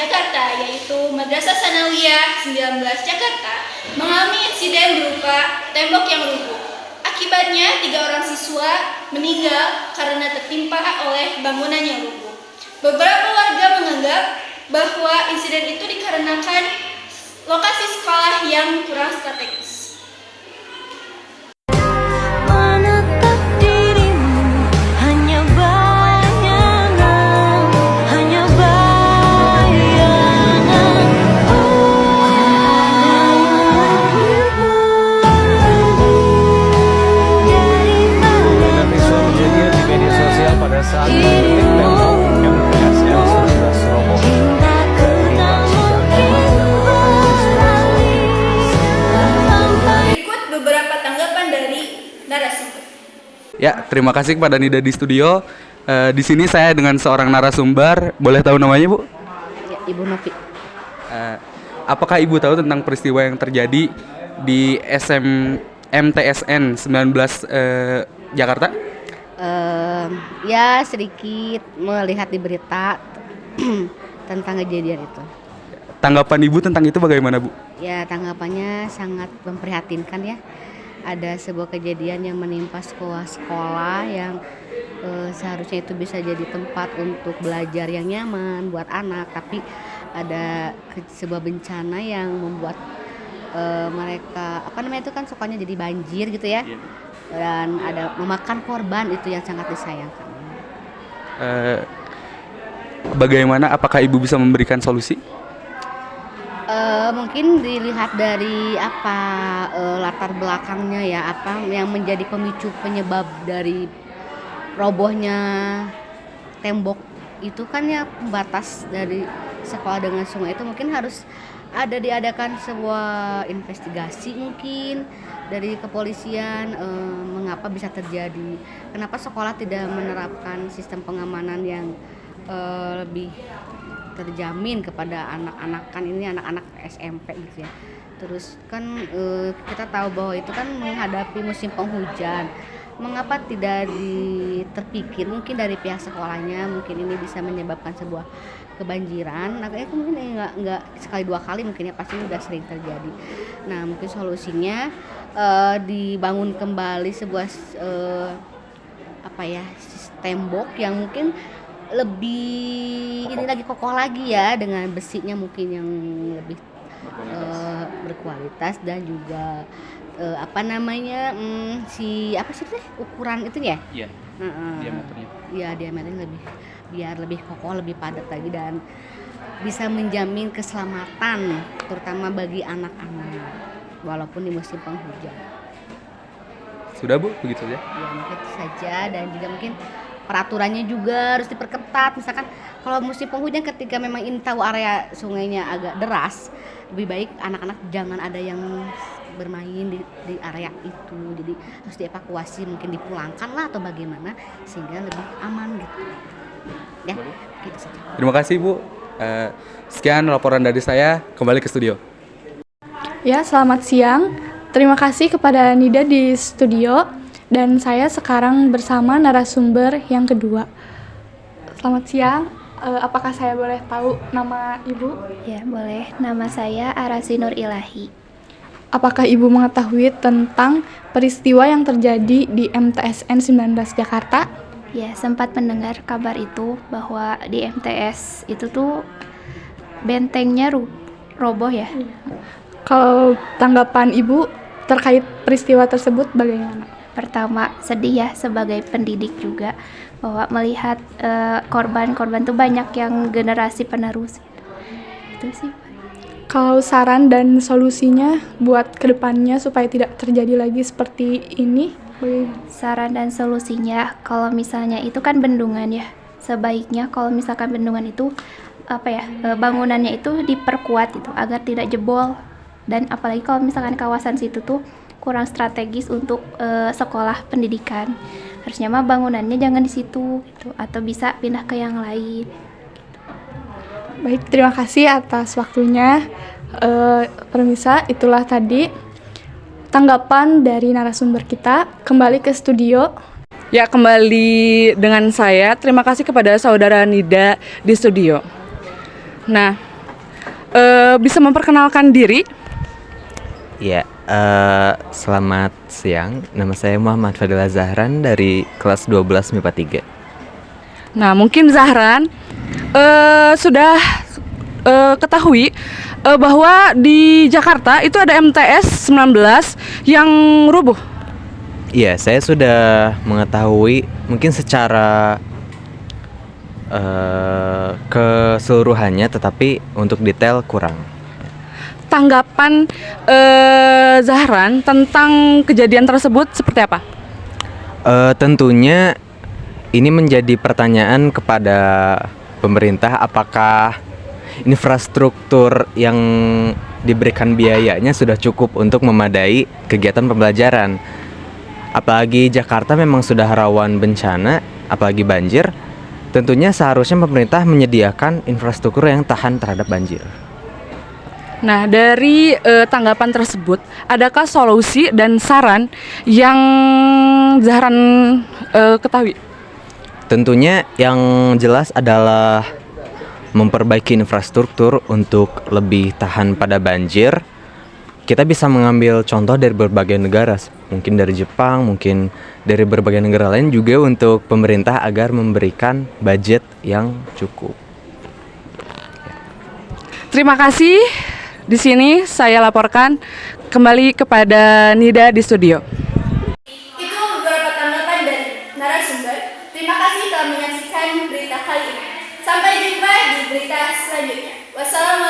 Jakarta, yaitu Madrasah Sanawiyah 19 Jakarta, mengalami insiden berupa tembok yang runtuh. Akibatnya 3 orang siswa meninggal karena tertimpa oleh bangunan yang runtuh. Beberapa warga menganggap bahwa insiden itu dikarenakan lokasi sekolah yang kurang strategis. Saat mengkritik tembok MTSN 19 roboh Berikut beberapa tanggapan dari narasumber. Ya, terima kasih kepada Nida di studio. Di sini saya dengan seorang narasumber. Boleh tahu namanya, Bu? Ya, Ibu Novi. Apakah Ibu tahu tentang peristiwa yang terjadi di MTSN 19 Jakarta? Ya sedikit melihat di berita tentang kejadian itu. Tanggapan Ibu tentang itu bagaimana, Bu? Ya tanggapannya sangat memprihatinkan ya. Ada sebuah kejadian yang menimpa sekolah-sekolah yang seharusnya itu bisa jadi tempat untuk belajar yang nyaman buat anak, tapi ada sebuah bencana yang membuat mereka itu kan sukanya jadi banjir gitu ya. Dan ada memakan korban, itu yang sangat disayangkan. Bagaimana? Apakah Ibu bisa memberikan solusi? Mungkin dilihat dari latar belakangnya ya, apa yang menjadi pemicu penyebab dari robohnya tembok itu kan ya, pembatas dari sekolah dengan sungai itu mungkin harus diadakan sebuah investigasi mungkin dari kepolisian, mengapa bisa terjadi, kenapa sekolah tidak menerapkan sistem pengamanan yang lebih terjamin kepada anak-anak, kan ini anak-anak SMP gitu ya. Terus kan kita tahu bahwa itu kan menghadapi musim penghujan, mengapa tidak terpikir mungkin dari pihak sekolahnya, mungkin ini bisa menyebabkan sebuah kebanjiran. Nah, kayaknya mungkin nggak sekali 2 kali, mungkin ya pasti udah sering terjadi. Nah, mungkin solusinya dibangun kembali sebuah tembok yang mungkin lebih ini lagi kokoh lagi ya, dengan besinya mungkin yang lebih berkualitas dan juga ukuran itu ya? Iya. Diameternya. Iya, diameternya biar lebih kokoh, lebih padat lagi, dan bisa menjamin keselamatan terutama bagi anak-anak walaupun di musim penghujan. Sudah, Bu? Begitu saja? Ya, mungkin itu saja, dan juga mungkin peraturannya juga harus diperketat. Misalkan kalau musim penghujan, ketika memang ini tahu area sungainya agak deras, lebih baik anak-anak jangan ada yang bermain di area itu. Jadi harus dievakuasi, mungkin dipulangkan lah atau bagaimana sehingga lebih aman gitu. Ya, gitu saja. Terima kasih, Bu. Sekian laporan dari saya. Kembali ke studio. Ya, selamat siang. Terima kasih kepada Nida di studio. Dan saya sekarang bersama narasumber yang kedua. Selamat siang. Apakah saya boleh tahu nama Ibu? Ya, boleh. Nama saya Arasi Nur Ilahi. Apakah Ibu mengetahui tentang peristiwa yang terjadi di MTSN 19 Jakarta? Ya, sempat mendengar kabar itu bahwa di MTS itu tuh bentengnya roboh ya. Kalau tanggapan Ibu terkait peristiwa tersebut bagaimana? Pertama, sedih ya sebagai pendidik juga, bahwa melihat korban-korban tuh banyak yang generasi penerus. Itu sih. Kalau saran dan solusinya buat kedepannya supaya tidak terjadi lagi seperti ini, saran dan solusinya, kalau misalnya itu kan bendungan ya, sebaiknya kalau misalkan bendungan itu bangunannya itu diperkuat itu agar tidak jebol. Dan apalagi kalau misalkan kawasan situ tuh kurang strategis untuk sekolah pendidikan, harusnya mah bangunannya jangan di situ gitu, atau bisa pindah ke yang lain. Baik, terima kasih atas waktunya. Permisa, itulah tadi tanggapan dari narasumber kita. Kembali ke studio. Ya, kembali dengan saya. Terima kasih kepada saudara Nida di studio. Nah, bisa memperkenalkan diri? Ya, selamat siang. Nama saya Muhammad Fadila Zahran dari kelas 12 MIPA 3. Nah, mungkin Zahran sudah ketahui bahwa di Jakarta itu ada MTS 19 yang rubuh. Iya, saya sudah mengetahui mungkin secara keseluruhannya, tetapi untuk detail kurang. Tanggapan Zahran tentang kejadian tersebut seperti apa? Tentunya ini menjadi pertanyaan kepada pemerintah, apakah infrastruktur yang diberikan biayanya sudah cukup untuk memadai kegiatan pembelajaran. Apalagi Jakarta memang sudah rawan bencana, apalagi banjir. Tentunya seharusnya pemerintah menyediakan infrastruktur yang tahan terhadap banjir. Nah, dari tanggapan tersebut, adakah solusi dan saran yang Zahran ketahui? Tentunya yang jelas adalah memperbaiki infrastruktur untuk lebih tahan pada banjir. Kita bisa mengambil contoh dari berbagai negara, mungkin dari Jepang, mungkin dari berbagai negara lain juga, untuk pemerintah agar memberikan budget yang cukup. Terima kasih. Di sini saya laporkan kembali kepada Nida di studio. Itu beberapa tanggapan dari narasumber. Terima kasih telah menyaksikan berita kali ini. Sampai jumpa di berita selanjutnya. Wassalamualaikum.